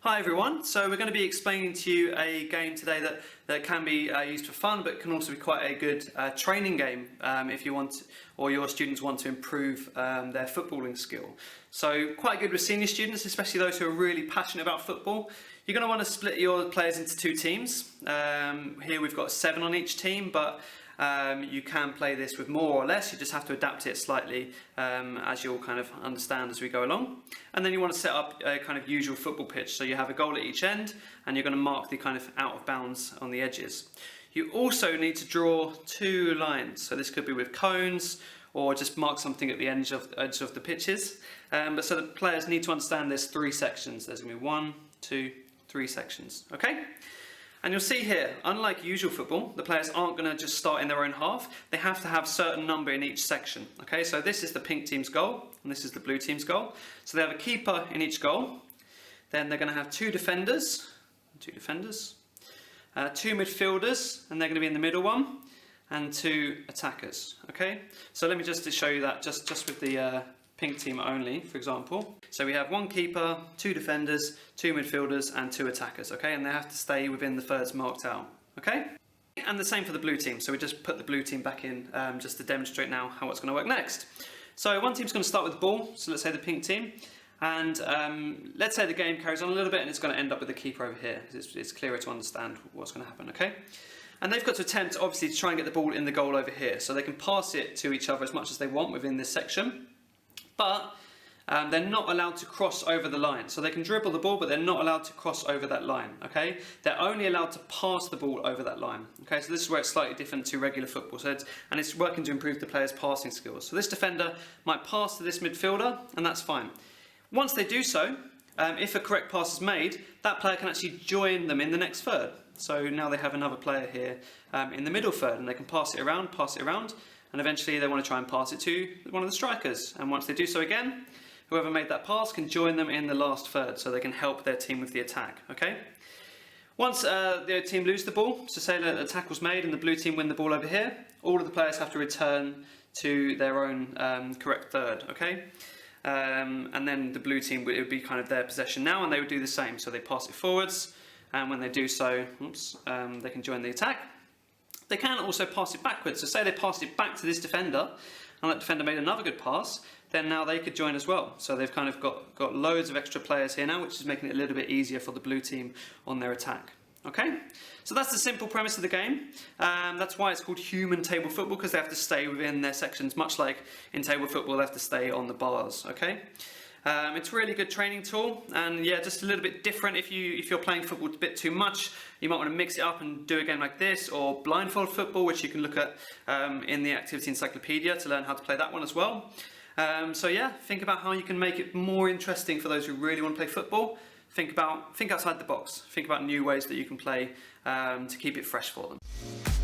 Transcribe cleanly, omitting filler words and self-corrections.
Hi everyone, so we're going to be explaining to you a game today that can be used for fun but can also be quite a good training game if you want or your students want to improve their footballing skill. So quite good with senior students, especially those who are really passionate about football. You're going to want to split your players into two teams. Here we've got 7 on each team, but you can play this with more or less. You just have to adapt it slightly as you'll kind of understand as we go along. And then you want to set up a kind of usual football pitch. So you have a goal at each end and you're going to mark the kind of out of bounds on the edges. You also need to draw 2 lines. So this could be with cones or just mark something at the edge of the pitches. But so the players need to understand there's 3 sections. There's going to be 1, 2, 3 sections. Okay? And you'll see here, unlike usual football, the players aren't going to just start in their own half. They have to have a certain number in each section. Okay, so this is the pink team's goal, and this is the blue team's goal. So they have a keeper in each goal. Then they're going to have 2 defenders, 2 midfielders, and they're going to be in the middle one, and 2 attackers. Okay, so let me just show you that just with the pink team only, for example. So we have 1 keeper, 2 defenders, 2 midfielders and 2 attackers, okay? And they have to stay within the thirds marked out, okay? And the same for the blue team. So we just put the blue team back in just to demonstrate now how it's going to work next. So one team's going to start with the ball, so let's say the pink team. And let's say the game carries on a little bit and it's going to end up with the keeper over here. It's clearer to understand what's going to happen, okay? And they've got to attempt, obviously, to try and get the ball in the goal over here. So they can pass it to each other as much as they want within this section. But they're not allowed to cross over the line. So they can dribble the ball, but they're not allowed to cross over that line, okay? They're only allowed to pass the ball over that line, okay? So this is where it's slightly different to regular football. So it's working to improve the players' passing skills. So this defender might pass to this midfielder, and that's fine. Once they do so, if a correct pass is made, that player can actually join them in the next third. So now they have another player here in the middle third, and they can pass it around, and eventually they want to try and pass it to one of the strikers. And once they do so again, whoever made that pass can join them in the last third, so they can help their team with the attack, okay? Once the team lose the ball, so say that the tackle's made and the blue team win the ball over here, all of the players have to return to their own correct third, okay? And then the blue team, it would be kind of their possession now, and they would do the same. So they pass it forwards, and when they do so, they can join the attack. They can also pass it backwards. So say they passed it back to this defender, and that defender made another good pass, then now they could join as well. So they've kind of got loads of extra players here now, which is making it a little bit easier for the blue team on their attack. Okay? So that's the simple premise of the game. That's why it's called human table football, because they have to stay within their sections, much like in table football they have to stay on the bars. Okay? It's a really good training tool, and yeah, just a little bit different. If you're playing football a bit too much, you might want to mix it up and do a game like this, or blindfold football, which you can look at in the Activity Encyclopedia to learn how to play that one as well. So yeah, think about how you can make it more interesting for those who really want to play football. Think outside the box. Think about new ways that you can play to keep it fresh for them.